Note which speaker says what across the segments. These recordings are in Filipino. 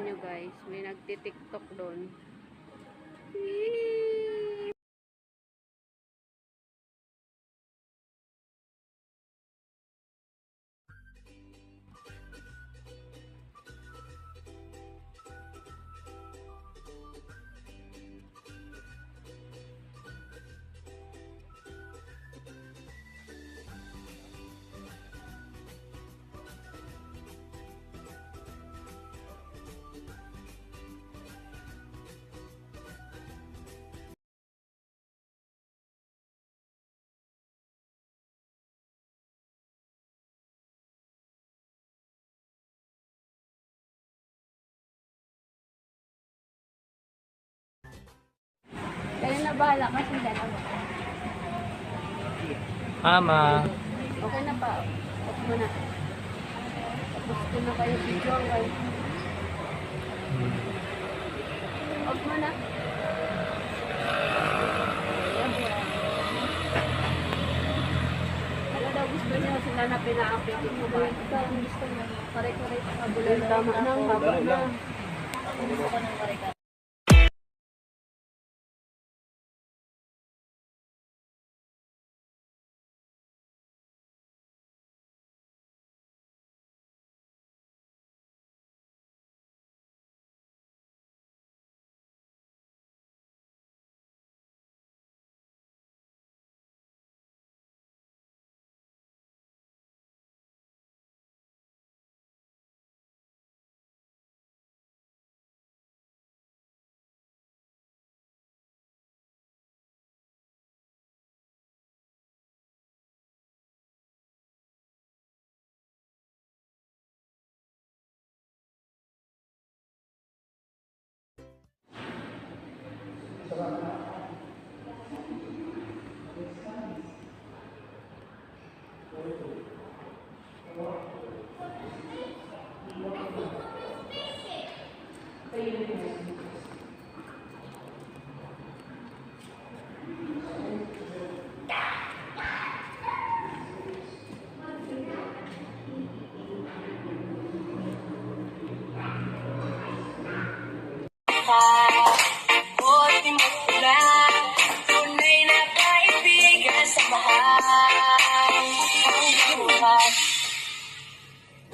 Speaker 1: nyo guys, may nagtitiktok doon. Kaya na bahala kasi dalawa.
Speaker 2: Mama.
Speaker 1: Okay na pa. Off mo na. Tapos ko na kayo video guys. Off mo na. Ano daw gusto niya sila na pinaapitin mo ba? Gusto niya. Pare-pare sa kabulan. Tama na. Habang na. Gusto ko ng pare-pare.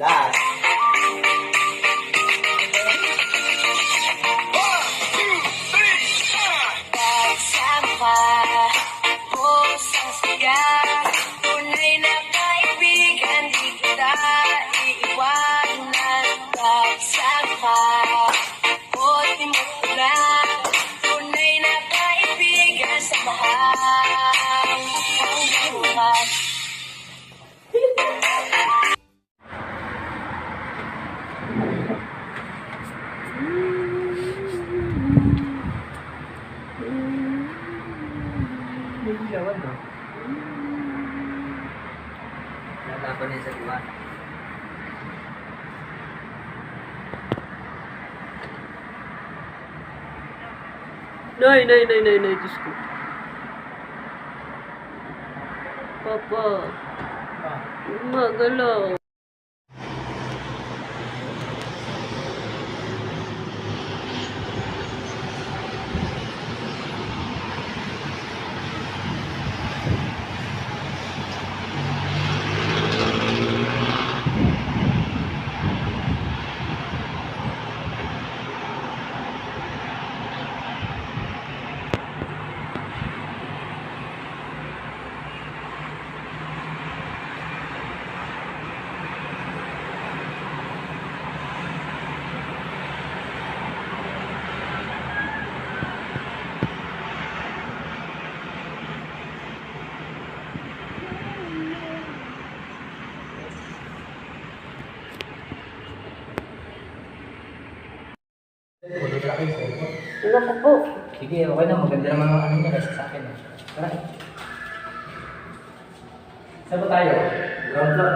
Speaker 2: Last. Lalaban niya sa diwan.
Speaker 1: Nay, Diyos ko. Papa. Magalaw. Naku po.
Speaker 2: Sige, okay na. Maganda naman ang ano niya kasi sa akin. Tara. Saan ba tayo? Ground floor?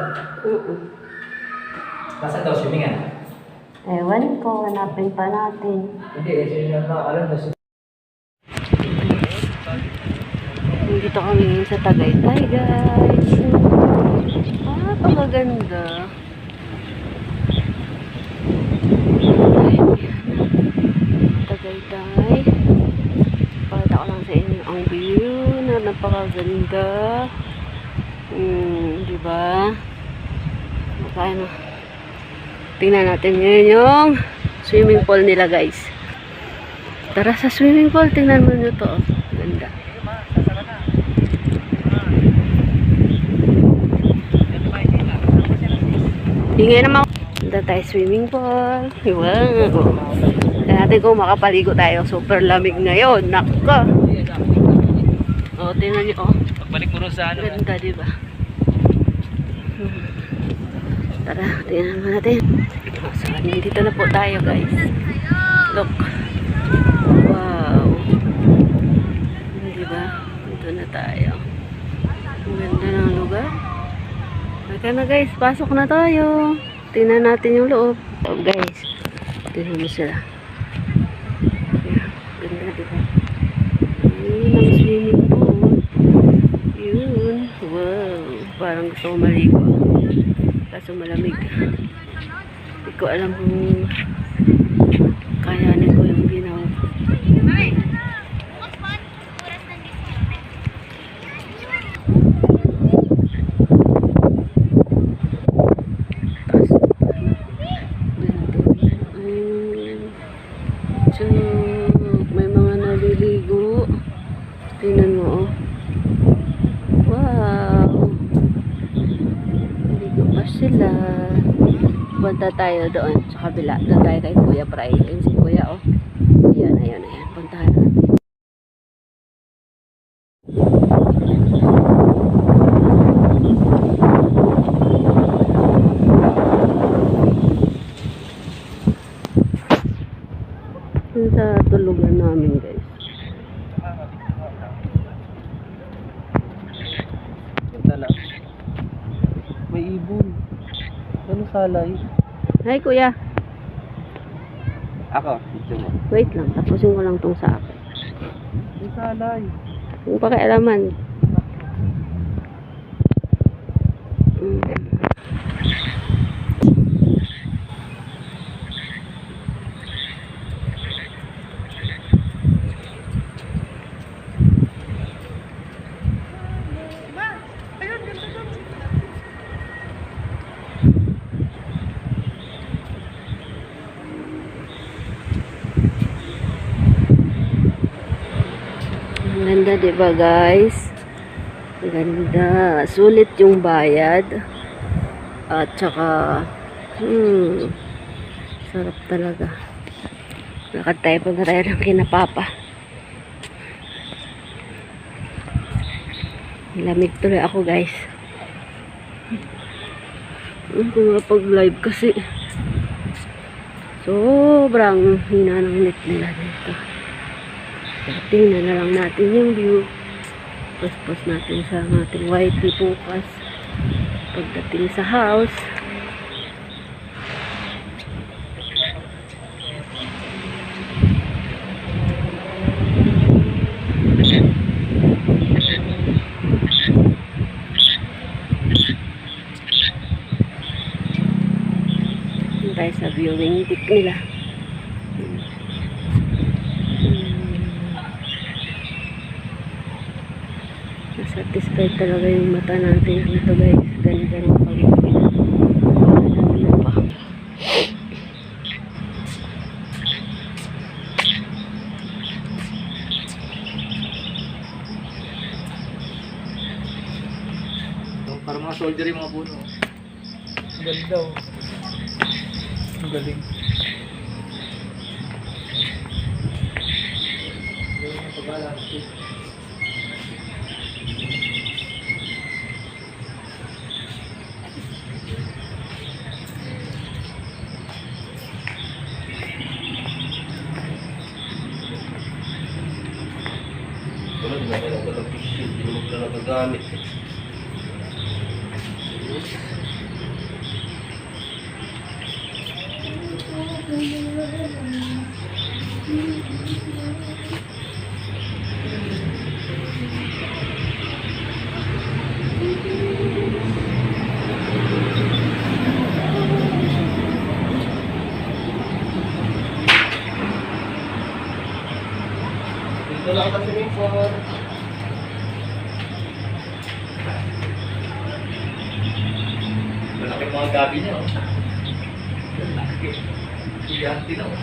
Speaker 2: Nasaan daw swimming?
Speaker 1: Ewan ko, hanapin pa natin.
Speaker 2: Hindi, swimming na alam na.
Speaker 1: Dito kami ngayon sa Tagaytay, guys. Pagaganda. Ay, Tagaytay. Pakita ko lang sa inyo ang view na napakaganda. Diba? Paano? Tingnan natin ngayon yung swimming pool nila, guys. Tara sa swimming pool, tingnan mo nyo to. Ganda. Hingay naman. Ganda tayo swimming pool. Wow. Tingnan natin kung makapaligo tayo. Super lamig ngayon. Naka. O, tingnan nyo.
Speaker 2: Pagbalik mo rin sa ano.
Speaker 1: Ganda, diba? Tara, tingnan naman natin. So, dito na po tayo, guys. Look. Wow. Diba? Dito na tayo. Ang ganda ng lugar. Teka na, guys. Pasok na tayo. Tingnan natin yung loob. So, guys. Tingnan mo sila. Ayan. Ganda, diba? Yun ang swimming pool. Yun. Wow. Parang gusto ko maligo. Kaso malamig. Hindi ko alam kung kayanin ko yung ginawa. So, may mga naliligo. Tingnan mo, oh. Wow. Naligo pa sila. Punta tayo doon sa kabila. Doon tayo kay Kuya Pray. Ayun si Kuya, oh. Ayan, ayan, ayan. Puntahan natin. Yun sa tulugan namin, guys.
Speaker 2: Punta lang. May ibon. Ano salay?
Speaker 1: Hi, Kuya.
Speaker 2: Ako, dito mo.
Speaker 1: Wait lang. Tapusin ko lang tong sa akin.
Speaker 2: May salay.
Speaker 1: Yung pakialaman. Ang ganda, diba, guys? Ang ganda. Sulit yung bayad. At saka, sarap talaga. Lakad tayo, punta tayo ng kinapapa. Lamig tuloy ako, guys. Kung pag-live kasi sobrang hina ng net nila dito. Tingnan na lang natin yung view. Post natin sa ating YT bukas. Pagdating sa house. Tayo sa viewing deck nila. Satisfied talaga yung mata natin dito, guys. Ganda ng pag-ibig. Ano pa?
Speaker 2: Para mga soldier yung mga puno. Ang ganda, oh. Ang galing. Galing ang pag-balance. Hindi mo na nagagamit. ako sa swimming pool. Malaki mga gabi niya, oh. Malaki. Gigante na, oh.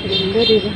Speaker 1: Ganda, diba?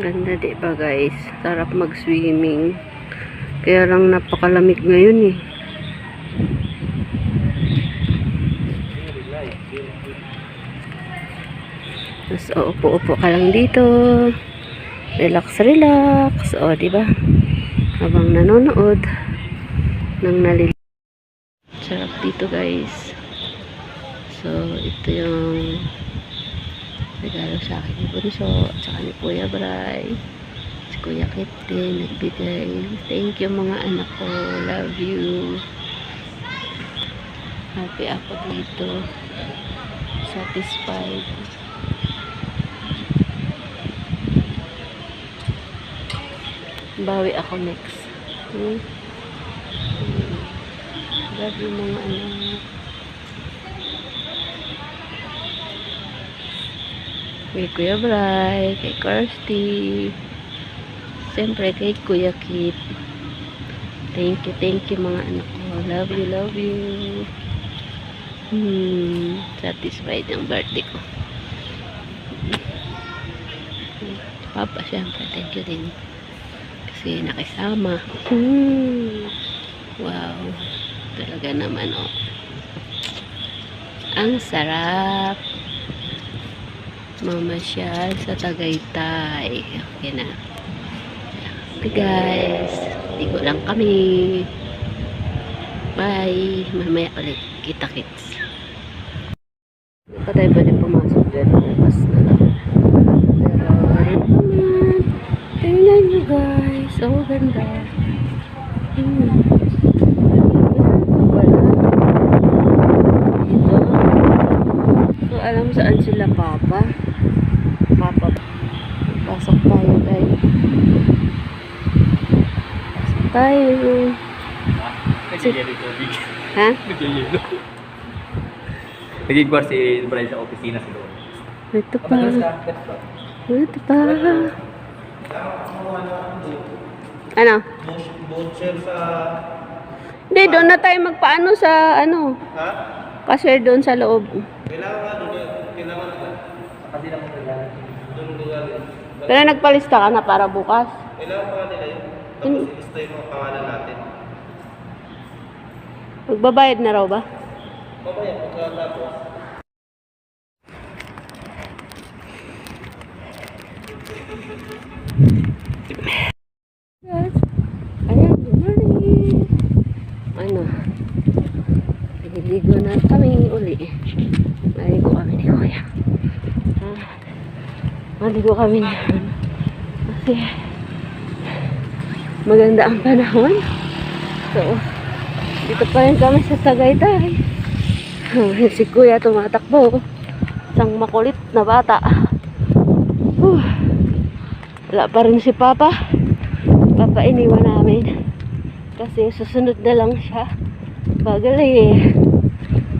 Speaker 1: Ganda, diba guys? Sarap mag-swimming. Kaya lang napakalamig ngayon eh. Tapos upo-upo ka lang dito. Relax, relax. O, diba? Habang nanonood ng naliligo. Sarap dito guys. So, ito yung regalo sa akin ni Bunso at saka ni Kuya Bray. Si Kuya Kit din nagbigay. Thank you mga anak ko. Love you. Happy ako dito. Satisfied. Bawi ako next. Love you mga anak. Kay Kuya Bray, kay Kirsty, siyempre kay Kuya Kit. Thank you mga anak ko. Love you. Satisfied ang birthday ko. Papa, siyempre, thank you din. Kasi nakisama. Wow. Talaga naman, oh. Ang sarap. Mamasyal sa Tagaytay. Okay na. Okay guys. Ligo lang kami. Bye. Mamaya ulit. Kita-kits. Hindi pa tayo pwede pumasok dyan. Bukas na lang. Pero, rin naman. Tingnan nyo guys. Oh, ganda. So, alam saan sila Papa? Pasok tayo guys. Pasok tayo.
Speaker 2: Nag-yelo tubig.
Speaker 1: Ha?
Speaker 2: Nag-yelo. Nag-igwar si Brian sa opisina sa doon.
Speaker 1: Ito pa. Ito pa. Ano?
Speaker 2: Butcher sa...
Speaker 1: Hindi, doon na tayo magpaano sa ano.
Speaker 2: Ha?
Speaker 1: Kasi doon sa loob.
Speaker 2: Kailangan nga doon. Kailangan nga. Kasi lang kailangan. Doon lugar.
Speaker 1: Pero nagpalista ka na para bukas.
Speaker 2: Kailangan pa nila yun. Tapos ilista yung mga pangalan natin.
Speaker 1: Magbabayad na raw ba?
Speaker 2: Mamaya, pagkatapos.
Speaker 1: Yes. Ayan, good morning. Ano? Naliligo na kami uli. Naligo kami ni Kuya. Naligo kami ni kasi maganda ang panahon. So, dito pa rin kami sa Tagaytay. Si Kuya tumatakbo. Isang makulit na bata. Wala pa rin si Papa. Papa iniwan namin. Kasi susunod na lang siya. Bagal eh.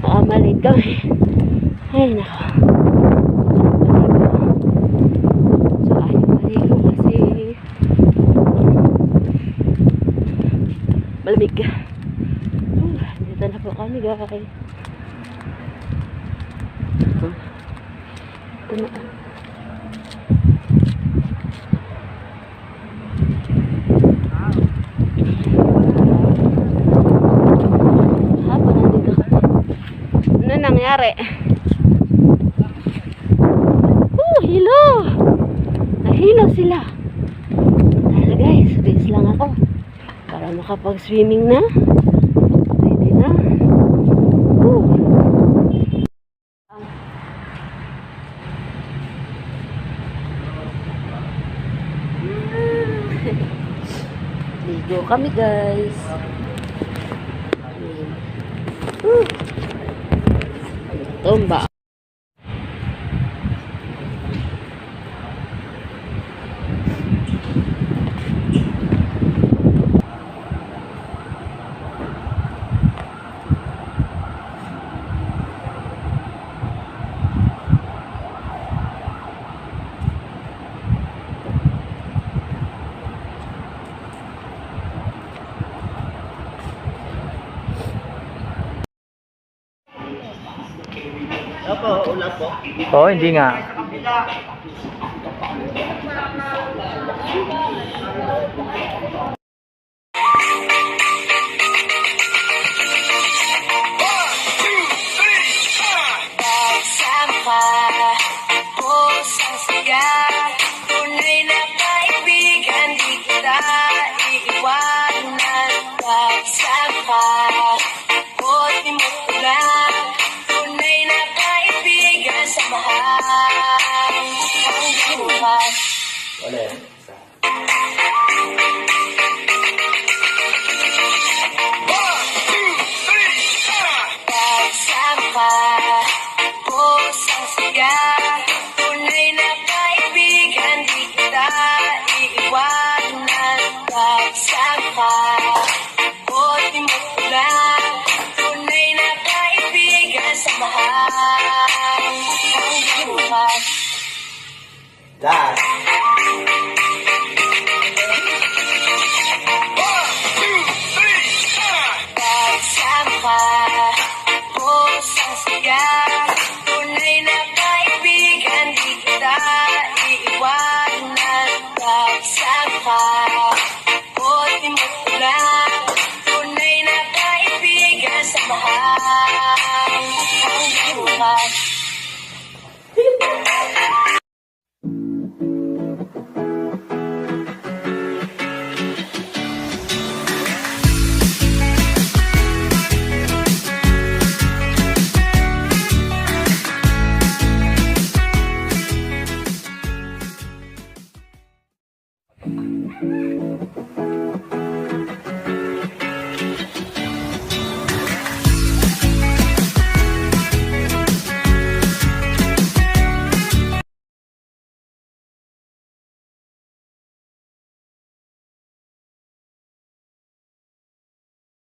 Speaker 1: Makamalig kami. Ay nako. So ayaw maligo kasi malamig. Dito na po kami guys. Ito na. Nangyari. Hilo. Nahilo sila. Dahil guys, base lang ako. Para makapag-swimming na. Pwede na. Ligo kami guys. Tumba.
Speaker 2: Oo, hindi nga.
Speaker 1: Pagsama ko sa siya, tunay na kaibigan, di kita iiwanan. Pagsama ko, di mo lang, tunay na kaibigan, samahan ang buhay.
Speaker 2: Wala yan.
Speaker 1: Pagsama ko sa siya, tunay na kaibigan, di kita iiwanan. Pagsama ko, di mo lang, tunay na kaibigan, samahan ang buhay.
Speaker 2: Dad.
Speaker 1: Pagsama ko sa siya, tunay na kaibigan, di kita iiwanan. Pagsama